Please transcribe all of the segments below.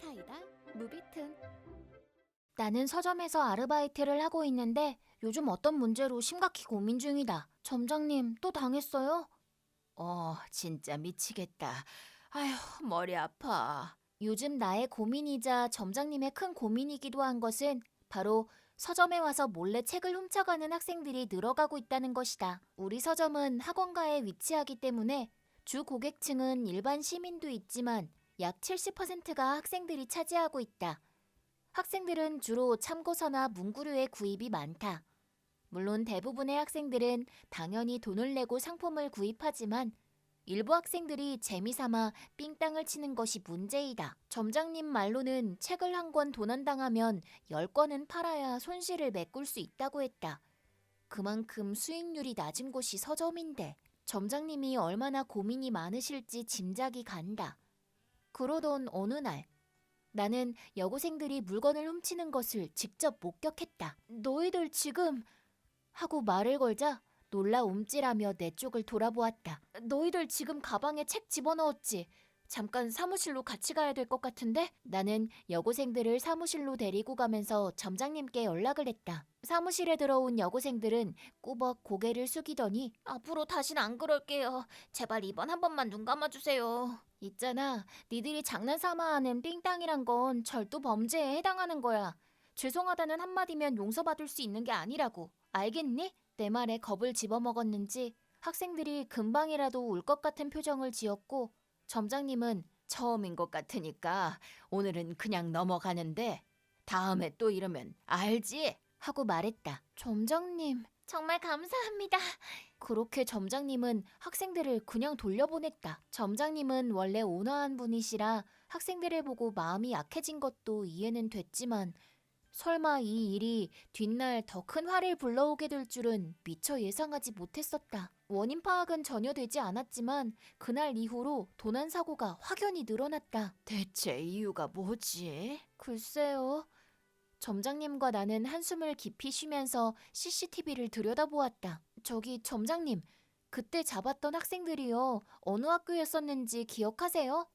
사이다 무비튼. 나는 서점에서 아르바이트를 하고 있는데 요즘 어떤 문제로 심각히 고민 중이다. 점장님, 또 당했어요? 진짜 미치겠다. 아휴, 머리 아파. 요즘 나의 고민이자 점장님의 큰 고민이기도 한 것은 바로 서점에 와서 몰래 책을 훔쳐가는 학생들이 늘어가고 있다는 것이다. 우리 서점은 학원가에 위치하기 때문에 주 고객층은 일반 시민도 있지만 약 70%가 학생들이 차지하고 있다. 학생들은 주로 참고서나 문구류의 구입이 많다. 물론 대부분의 학생들은 당연히 돈을 내고 상품을 구입하지만 일부 학생들이 재미삼아 삥땅을 치는 것이 문제이다. 점장님 말로는 책을 한 권 도난당하면 10권은 팔아야 손실을 메꿀 수 있다고 했다. 그만큼 수익률이 낮은 곳이 서점인데 점장님이 얼마나 고민이 많으실지 짐작이 간다. 그러던 어느 날 나는 여고생들이 물건을 훔치는 것을 직접 목격했다. 너희들 지금... 하고 말을 걸자 놀라 움찔하며 내 쪽을 돌아보았다. 너희들 지금 가방에 책 집어넣었지? 잠깐 사무실로 같이 가야 될 것 같은데? 나는 여고생들을 사무실로 데리고 가면서 점장님께 연락을 했다. 사무실에 들어온 여고생들은 꾸벅 고개를 숙이더니 앞으로 다신 안 그럴게요. 제발 이번 한 번만 눈 감아주세요. 있잖아, 니들이 장난삼아 하는 삥땅이란 건 절도 범죄에 해당하는 거야. 죄송하다는 한마디면 용서받을 수 있는 게 아니라고. 알겠니? 내 말에 겁을 집어먹었는지 학생들이 금방이라도 울 것 같은 표정을 지었고 점장님은 처음인 것 같으니까 오늘은 그냥 넘어가는데 다음에 또 이러면 알지? 하고 말했다. 점장님, 정말 감사합니다. 그렇게 점장님은 학생들을 그냥 돌려보냈다. 점장님은 원래 온화한 분이시라 학생들을 보고 마음이 약해진 것도 이해는 됐지만 설마 이 일이 뒷날 더 큰 화를 불러오게 될 줄은 미처 예상하지 못했었다. 원인 파악은 전혀 되지 않았지만 그날 이후로 도난 사고가 확연히 늘어났다. 대체 이유가 뭐지? 글쎄요. 점장님과 나는 한숨을 깊이 쉬면서 CCTV를 들여다보았다. 저기 점장님, 그때 잡았던 학생들이요. 어느 학교였었는지 기억하세요?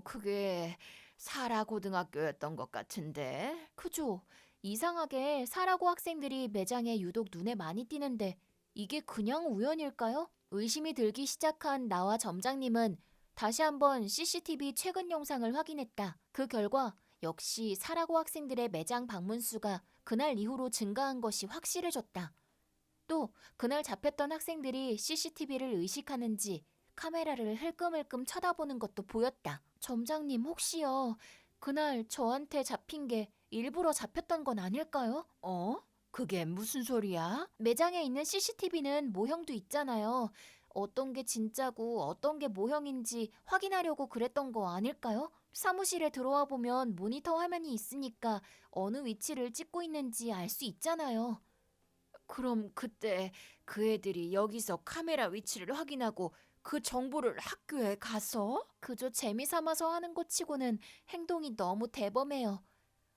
그게 사라고등학교였던 것 같은데. 그죠? 이상하게 사라고 학생들이 매장에 유독 눈에 많이 띄는데 이게 그냥 우연일까요? 의심이 들기 시작한 나와 점장님은 다시 한번 CCTV 최근 영상을 확인했다. 그 결과 역시 사라고 학생들의 매장 방문 수가 그날 이후로 증가한 것이 확실해졌다. 또 그날 잡혔던 학생들이 CCTV를 의식하는지 카메라를 흘끔흘끔 쳐다보는 것도 보였다. 점장님 혹시요, 그날 저한테 잡힌 게 일부러 잡혔던 건 아닐까요? 그게 무슨 소리야? 매장에 있는 CCTV는 모형도 있잖아요. 어떤 게 진짜고 어떤 게 모형인지 확인하려고 그랬던 거 아닐까요? 사무실에 들어와 보면 모니터 화면이 있으니까 어느 위치를 찍고 있는지 알 수 있잖아요. 그럼 그때 그 애들이 여기서 카메라 위치를 확인하고 그 정보를 학교에 가서? 그저 재미삼아서 하는 것 치고는 행동이 너무 대범해요.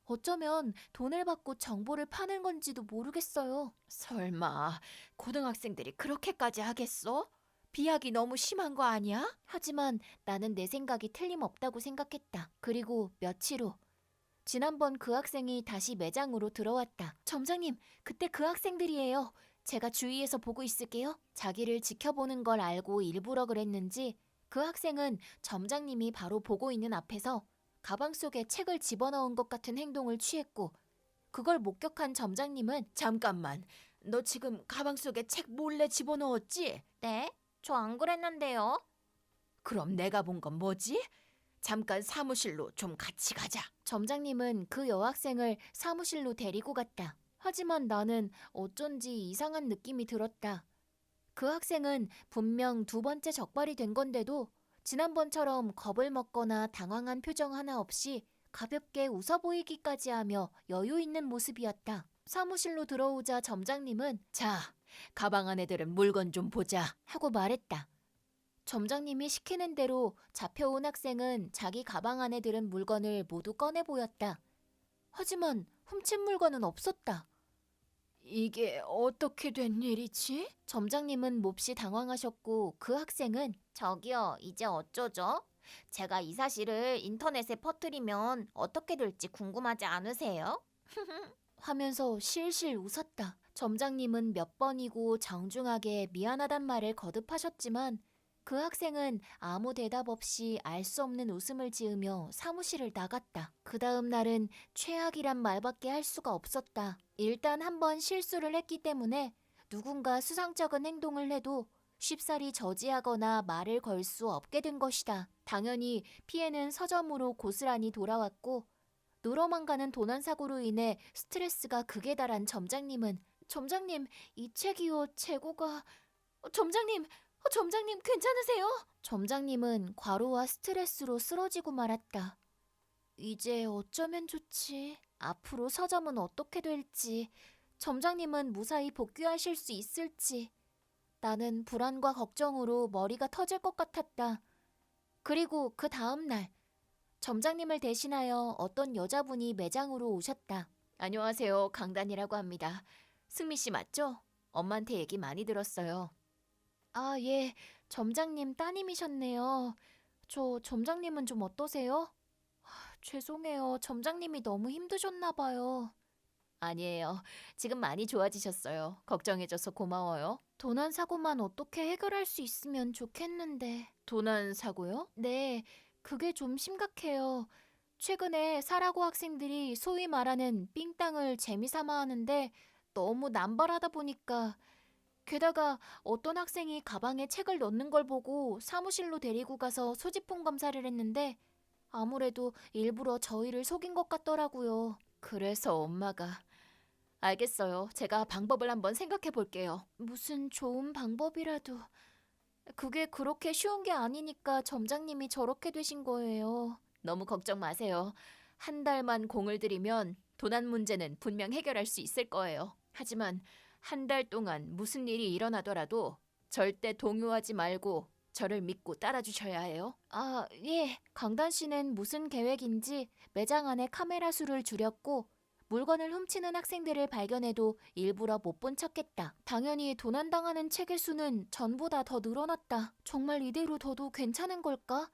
어쩌면 돈을 받고 정보를 파는 건지도 모르겠어요. 설마 고등학생들이 그렇게까지 하겠어? 비하기 너무 심한 거 아니야? 하지만 나는 내 생각이 틀림없다고 생각했다. 그리고 며칠 후 지난번 그 학생이 다시 매장으로 들어왔다. 점장님, 그때 그 학생들이에요. 제가 주위에서 보고 있을게요. 자기를 지켜보는 걸 알고 일부러 그랬는지 그 학생은 점장님이 바로 보고 있는 앞에서 가방 속에 책을 집어넣은 것 같은 행동을 취했고 그걸 목격한 점장님은 잠깐만, 너 지금 가방 속에 책 몰래 집어넣었지? 네? 저 안 그랬는데요. 그럼 내가 본 건 뭐지? 잠깐 사무실로 좀 같이 가자. 점장님은 그 여학생을 사무실로 데리고 갔다. 하지만 나는 어쩐지 이상한 느낌이 들었다. 그 학생은 분명 두 번째 적발이 된 건데도 지난번처럼 겁을 먹거나 당황한 표정 하나 없이 가볍게 웃어 보이기까지 하며 여유 있는 모습이었다. 사무실로 들어오자 점장님은 자, 가방 안에 들은 물건 좀 보자 하고 말했다. 점장님이 시키는 대로 잡혀온 학생은 자기 가방 안에 들은 물건을 모두 꺼내 보였다. 하지만 훔친 물건은 없었다. 이게 어떻게 된 일이지? 점장님은 몹시 당황하셨고 그 학생은 저기요, 이제 어쩌죠? 제가 이 사실을 인터넷에 퍼뜨리면 어떻게 될지 궁금하지 않으세요? 하면서 실실 웃었다. 점장님은 몇 번이고 정중하게 미안하단 말을 거듭하셨지만 그 학생은 아무 대답 없이 알 수 없는 웃음을 지으며 사무실을 나갔다. 그 다음 날은 최악이란 말밖에 할 수가 없었다. 일단 한번 실수를 했기 때문에 누군가 수상쩍은 행동을 해도 쉽사리 저지하거나 말을 걸 수 없게 된 것이다. 당연히 피해는 서점으로 고스란히 돌아왔고 늘어만 가는 도난사고로 인해 스트레스가 극에 달한 점장님은 점장님, 이 책이요, 재고가... 점장님 괜찮으세요? 점장님은 과로와 스트레스로 쓰러지고 말았다. 이제 어쩌면 좋지. 앞으로 서점은 어떻게 될지, 점장님은 무사히 복귀하실 수 있을지. 나는 불안과 걱정으로 머리가 터질 것 같았다. 그리고 그 다음 날, 점장님을 대신하여 어떤 여자분이 매장으로 오셨다. 안녕하세요, 강단이라고 합니다. 승미 씨 맞죠? 엄마한테 얘기 많이 들었어요. 아, 예. 점장님 따님이셨네요. 저 점장님은 좀 어떠세요? 죄송해요. 점장님이 너무 힘드셨나 봐요. 아니에요. 지금 많이 좋아지셨어요. 걱정해줘서 고마워요. 도난 사고만 어떻게 해결할 수 있으면 좋겠는데. 도난 사고요? 네, 그게 좀 심각해요. 최근에 사라고 학생들이 소위 말하는 삥땅을 재미삼아 하는데 너무 남발하다 보니까 게다가 어떤 학생이 가방에 책을 넣는 걸 보고 사무실로 데리고 가서 소지품 검사를 했는데 아무래도 일부러 저희를 속인 것 같더라고요. 그래서 엄마가 알겠어요. 제가 방법을 한번 생각해 볼게요. 무슨 좋은 방법이라도 그게 그렇게 쉬운 게 아니니까 점장님이 저렇게 되신 거예요. 너무 걱정 마세요. 한 달만 공을 들이면 도난 문제는 분명 해결할 수 있을 거예요. 하지만 한 달 동안 무슨 일이 일어나더라도 절대 동요하지 말고 저를 믿고 따라주셔야 해요. 아, 예. 강단 씨는 무슨 계획인지 매장 안에 카메라 수를 줄였고 물건을 훔치는 학생들을 발견해도 일부러 못 본 척했다. 당연히 도난당하는 책의 수는 전보다 더 늘어났다. 정말 이대로 둬도 괜찮은 걸까?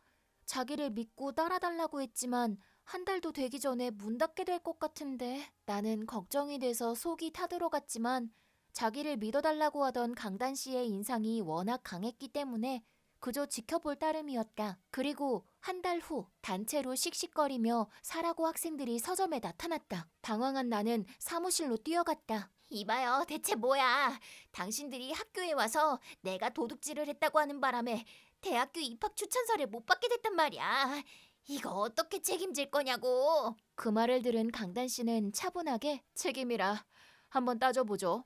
자기를 믿고 따라달라고 했지만 한 달도 되기 전에 문 닫게 될 것 같은데. 나는 걱정이 돼서 속이 타들어갔지만 자기를 믿어달라고 하던 강단 씨의 인상이 워낙 강했기 때문에 그저 지켜볼 따름이었다. 그리고 한 달 후 단체로 씩씩거리며 사라고 학생들이 서점에 나타났다. 당황한 나는 사무실로 뛰어갔다. 이봐요, 대체 뭐야? 당신들이 학교에 와서 내가 도둑질을 했다고 하는 바람에 대학교 입학 추천서를 못 받게 됐단 말이야. 이거 어떻게 책임질 거냐고. 그 말을 들은 강단 씨는 차분하게 책임이라 한번 따져보죠.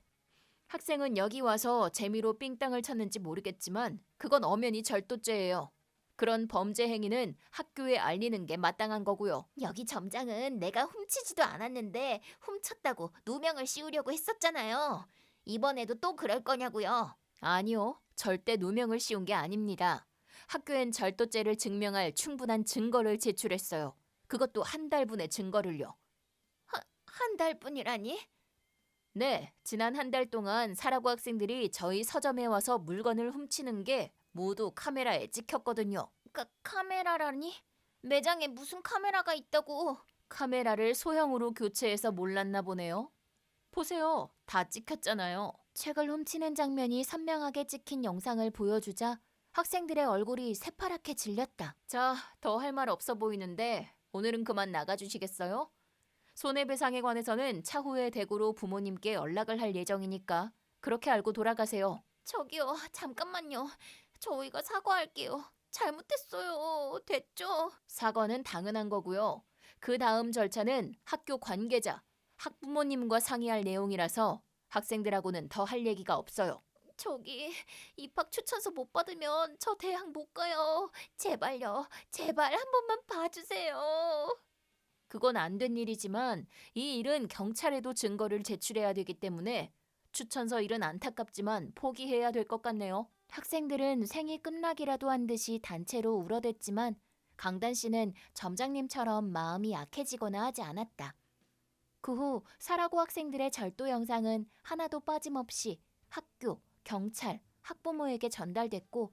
학생은 여기 와서 재미로 삥땅을 쳤는지 모르겠지만 그건 엄연히 절도죄예요. 그런 범죄 행위는 학교에 알리는 게 마땅한 거고요. 여기 점장은 내가 훔치지도 않았는데 훔쳤다고 누명을 씌우려고 했었잖아요. 이번에도 또 그럴 거냐고요. 아니요. 절대 누명을 씌운 게 아닙니다. 학교엔 절도죄를 증명할 충분한 증거를 제출했어요. 그것도 한 달분의 증거를요. 한 달뿐이라니? 네, 지난 한 달 동안 사라고 학생들이 저희 서점에 와서 물건을 훔치는 게 모두 카메라에 찍혔거든요. 카메라라니? 매장에 무슨 카메라가 있다고? 카메라를 소형으로 교체해서 몰랐나 보네요. 보세요, 다 찍혔잖아요. 책을 훔치는 장면이 선명하게 찍힌 영상을 보여주자 학생들의 얼굴이 새파랗게 질렸다. 자, 더 할 말 없어 보이는데 오늘은 그만 나가주시겠어요? 손해배상에 관해서는 차후에 대구로 부모님께 연락을 할 예정이니까 그렇게 알고 돌아가세요. 저기요, 잠깐만요. 저희가 사과할게요. 잘못했어요. 됐죠? 사과는 당연한 거고요. 그 다음 절차는 학교 관계자, 학부모님과 상의할 내용이라서 학생들하고는 더 할 얘기가 없어요. 저기 입학 추천서 못 받으면 저 대학 못 가요. 제발요. 제발 한 번만 봐주세요. 그건 안 된 일이지만 이 일은 경찰에도 증거를 제출해야 되기 때문에 추천서 일은 안타깝지만 포기해야 될 것 같네요. 학생들은 생이 끝나기라도 한 듯이 단체로 울어댔지만 강단 씨는 점장님처럼 마음이 약해지거나 하지 않았다. 그 후 사라고 학생들의 절도 영상은 하나도 빠짐없이 학교, 경찰, 학부모에게 전달됐고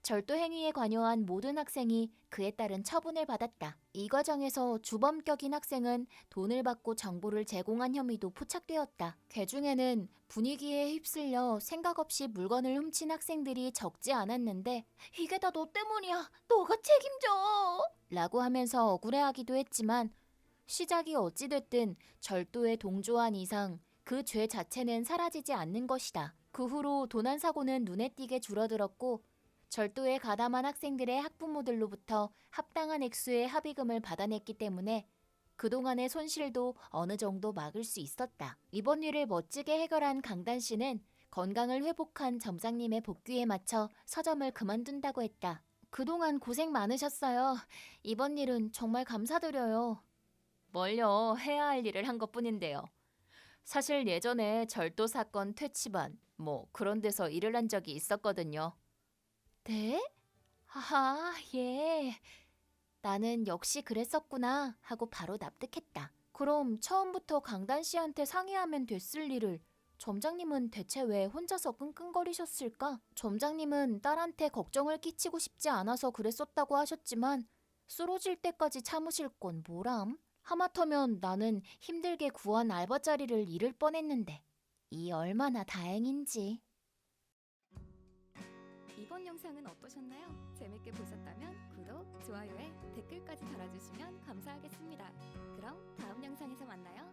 절도 행위에 관여한 모든 학생이 그에 따른 처분을 받았다. 이 과정에서 주범격인 학생은 돈을 받고 정보를 제공한 혐의도 포착되었다. 개중에는 분위기에 휩쓸려 생각 없이 물건을 훔친 학생들이 적지 않았는데 이게 다 너 때문이야. 너가 책임져. 라고 하면서 억울해하기도 했지만 시작이 어찌됐든 절도에 동조한 이상 그 죄 자체는 사라지지 않는 것이다. 그 후로 도난 사고는 눈에 띄게 줄어들었고 절도에 가담한 학생들의 학부모들로부터 합당한 액수의 합의금을 받아냈기 때문에 그동안의 손실도 어느 정도 막을 수 있었다. 이번 일을 멋지게 해결한 강단 씨는 건강을 회복한 점장님의 복귀에 맞춰 서점을 그만둔다고 했다. 그동안 고생 많으셨어요. 이번 일은 정말 감사드려요. 뭘요, 해야 할 일을 한 것뿐인데요. 사실 예전에 절도 사건 퇴치반 그런 데서 일을 한 적이 있었거든요. 네? 하하, 예. 나는 역시 그랬었구나 하고 바로 납득했다. 그럼 처음부터 강단 씨한테 상의하면 됐을 일을 점장님은 대체 왜 혼자서 끙끙거리셨을까? 점장님은 딸한테 걱정을 끼치고 싶지 않아서 그랬었다고 하셨지만 쓰러질 때까지 참으실 건 뭐람? 하마터면 나는 힘들게 구한 알바 자리를 잃을 뻔했는데 이 얼마나 다행인지. 이번 영상은 어떠셨나요? 재밌게 보셨다면 구독, 좋아요에 댓글까지 달아주시면 감사하겠습니다. 그럼 다음 영상에서 만나요.